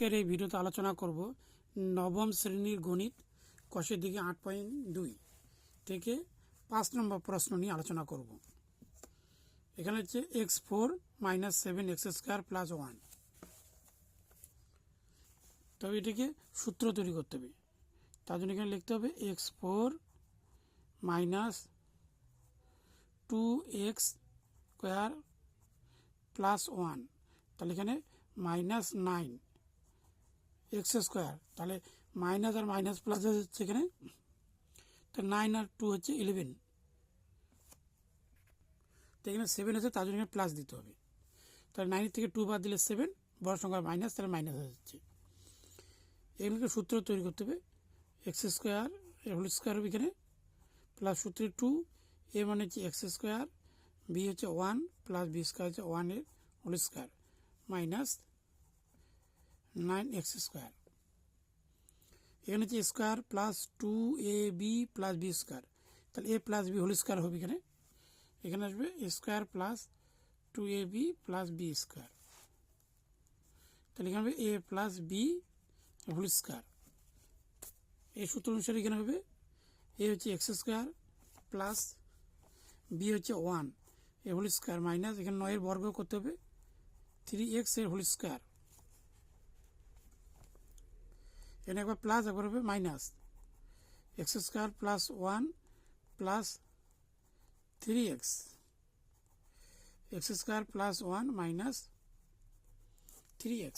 আজকের এই ভিডিওতে আলোচনা করব নবম শ্রেণীর গণিত কষের দিকে 8.2 থেকে 5 নম্বর প্রশ্ন নিয়ে আলোচনা করব। এখানে হচ্ছে x4 - 7x² + 1। তবে এটাকে সূত্র তৈরি করতে হবে। তার জন্য এখানে লিখতে হবে x4 - 2x² + 1। তাহলে এখানে -9 x², তাহলে মাইনাস আর মাইনাস প্লাস হচ্ছে এখানে, তো 9 আর 2 হচ্ছে 11, তো এখানে 7 আছে, তার জন্য এখানে প্লাস দিতে হবে। তাহলে 9 থেকে 2 বাদ দিলে 7, বড় সংখ্যা মাইনাস, তাহলে মাইনাস হচ্ছে। এগুলোকে সূত্র তৈরি করতে হবে। x² এর হোল স্কোয়ার হবে এখানে, প্লাস সূত্রে 2, এ মানে হচ্ছে x², বি হচ্ছে 1 প্লাস b² হচ্ছে 1 এর হোল স্কোয়ার মাইনাস 9x²। এখানে হচ্ছে square plus 2ab plus b², তাহলে a plus b whole square হবে এখানে। এখানে আসবে square plus 2ab plus b², তাহলে এখানে হবে a plus b whole square. এই সূত্র অনুসারে এখানে হবে a হচ্ছে x² প্লাস b হচ্ছে 1 এর হোল স্কোয়ার মাইনাস, এখানে 9 এর বর্গ করতে হবে 3x এর হোল স্কোয়ার। এখানে একবার প্লাস, একবার হবে minus, x² plus 1 plus 3x, x² plus 1 minus 3x।